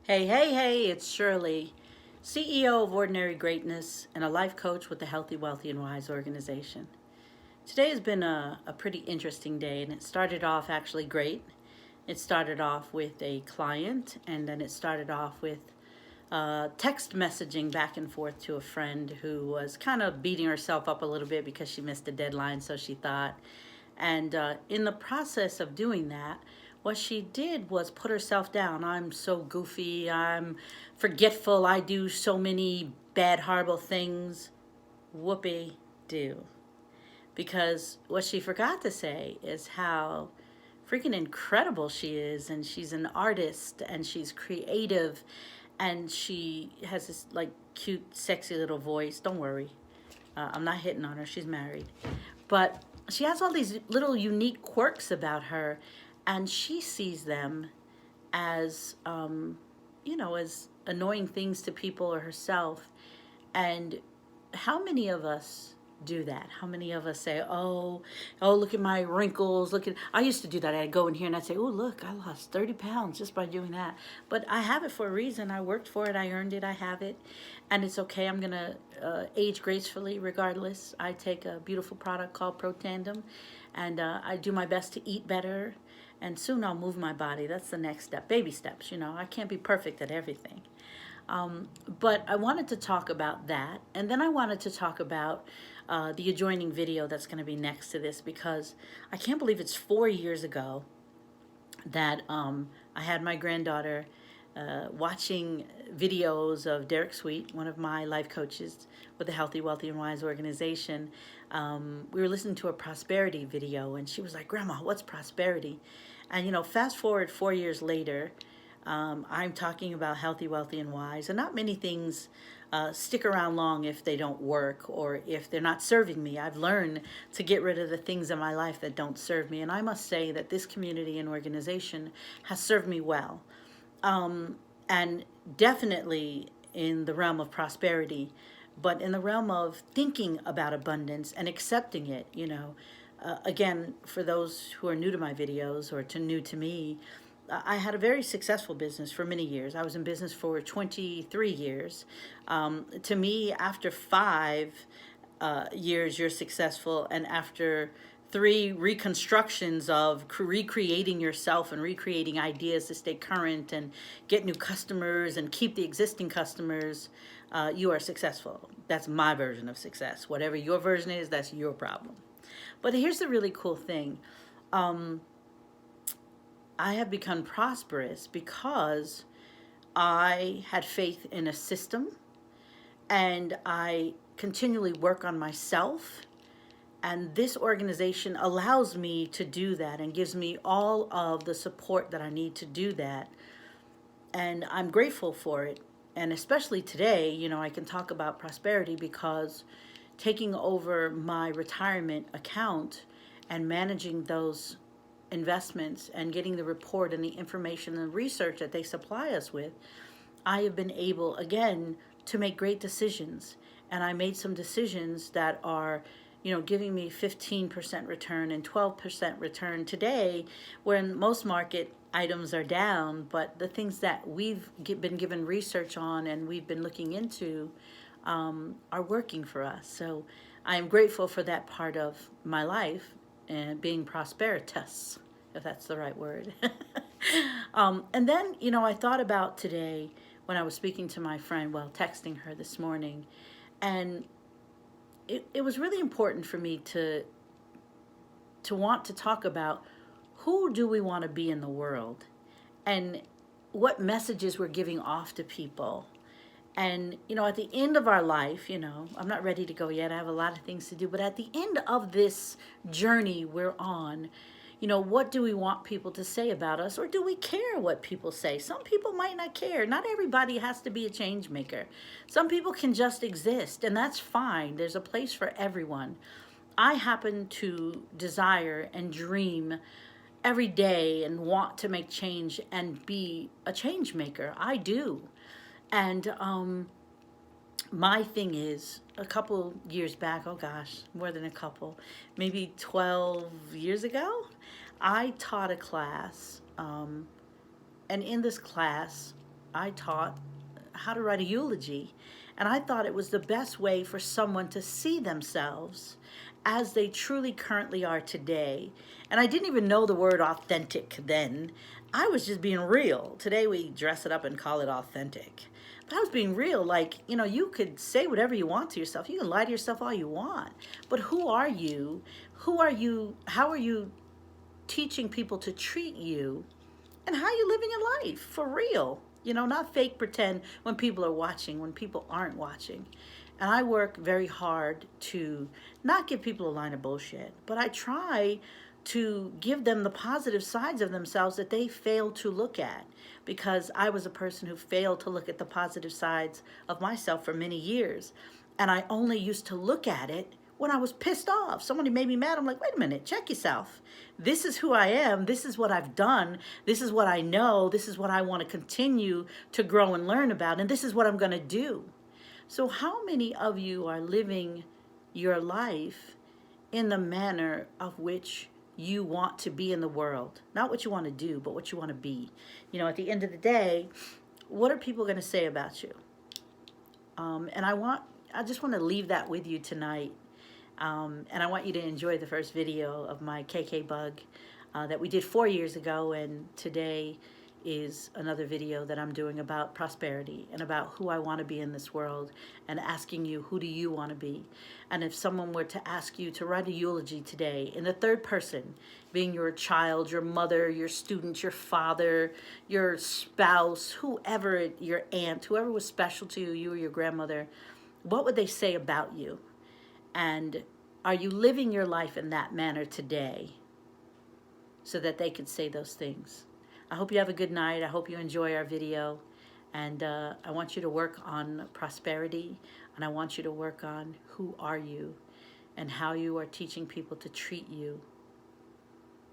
Hey, hey, hey, it's Shirley, CEO of Ordinary Greatness and a life coach with the Healthy, Wealthy, and Wise organization. Today has been a pretty interesting day, and it started off actually great. It started off with a client, and then it started off with text messaging back and forth to a friend who was kind of beating herself up a little bit because she missed a deadline, so she thought. And in the process of doing that, what she did was put herself down. I'm so goofy. I'm forgetful. I do so many bad, horrible things. Whoopee do. Because what she forgot to say is how freaking incredible she is, and she's an artist, and she's creative, and she has this like cute, sexy little voice. Don't worry, I'm not hitting on her. She's married, but she has all these little unique quirks about her, and she sees them as as annoying things to people or herself. And how many of us do that? How many of us say, "Oh, look at my wrinkles. Look at." I used to do that. I'd go in here and I'd say, "Oh, look, I lost 30 pounds just by doing that." But I have it for a reason. I worked for it. I earned it. I have it, and it's okay. I'm gonna age gracefully, regardless. I take a beautiful product called Pro Tandem, and I do my best to eat better. And soon I'll move my body. That's the next step. Baby steps. I can't be perfect at everything. But I wanted to talk about that. And then I wanted to talk about the adjoining video that's going to be next to this, because I can't believe it's 4 years ago that I had my granddaughter watching videos of Derek Sweet, one of my life coaches with the Healthy, Wealthy, and Wise organization. We were listening to a prosperity video, and she was like, "Grandma, what's prosperity?" And, fast forward 4 years later, I'm talking about healthy, wealthy, and wise. And not many things stick around long if they don't work or if they're not serving me. I've learned to get rid of the things in my life that don't serve me. And I must say that this community and organization has served me well. And definitely in the realm of prosperity, but in the realm of thinking about abundance and accepting it. Again, for those who are new to my videos or new to me, I had a very successful business for many years. I was in business for 23 years. To me, after 5 years, you're successful, and after 3 reconstructions of recreating yourself and recreating ideas to stay current and get new customers and keep the existing customers, you are successful. That's my version of success. Whatever your version is, that's your problem. But here's the really cool thing. I have become prosperous because I had faith in a system, and I continually work on myself. And this organization allows me to do that and gives me all of the support that I need to do that. And I'm grateful for it. And especially today, I can talk about prosperity because taking over my retirement account and managing those investments and getting the report and the information and the research that they supply us with, I have been able again to make great decisions. And I made some decisions that are, giving me 15% return and 12% return today, when most market items are down. But the things that we've been given research on and we've been looking into are working for us. So I am grateful for that part of my life and being prosperitous, if that's the right word. And then, I thought about today when I was speaking to my friend, well, texting her this morning, and it was really important for me to want to talk about who do we want to be in the world, and what messages we're giving off to people. And, at the end of our life, I'm not ready to go yet. I have a lot of things to do. But at the end of this journey we're on, what do we want people to say about us? Or do we care what people say? Some people might not care. Not everybody has to be a change maker. Some people can just exist, and that's fine. There's a place for everyone. I happen to desire and dream every day and want to make change and be a change maker. I do. And my thing is, a couple years back, oh gosh, more than a couple, maybe 12 years ago, I taught a class. And in this class, I taught how to write a eulogy. And I thought it was the best way for someone to see themselves as they truly currently are today. And I didn't even know the word authentic then. I was just being real. Today we dress it up and call it authentic. But I was being real. Like, you know, you could say whatever you want to yourself. You can lie to yourself all you want. But who are you? Who are you? How are you teaching people to treat you? And how are you living your life for real? You know, not fake pretend when people are watching, when people aren't watching. And I work very hard to not give people a line of bullshit, but I try to give them the positive sides of themselves that they fail to look at. Because I was a person who failed to look at the positive sides of myself for many years. And I only used to look at it when I was pissed off. Somebody made me mad. I'm like, wait a minute, check yourself. This is who I am. This is what I've done. This is what I know. This is what I want to continue to grow and learn about. And this is what I'm going to do. So how many of you are living your life in the manner of which you want to be in the world? Not what you want to do, but what you want to be. You know, at the end of the day, what are people going to say about you? And I just want to leave that with you tonight. And I want you to enjoy the first video of my KK bug that we did 4 years ago, and today is another video that I'm doing about prosperity and about who I want to be in this world, and asking you, who do you want to be? And if someone were to ask you to write a eulogy today in the third person, being your child, your mother, your student, your father, your spouse, whoever, your aunt, whoever was special to you, you or your grandmother, what would they say about you? And are you living your life in that manner today so that they could say those things? I hope you have a good night. I hope you enjoy our video. And I want you to work on prosperity. And I want you to work on who are you and how you are teaching people to treat you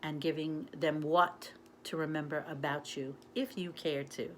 and giving them what to remember about you, if you care to.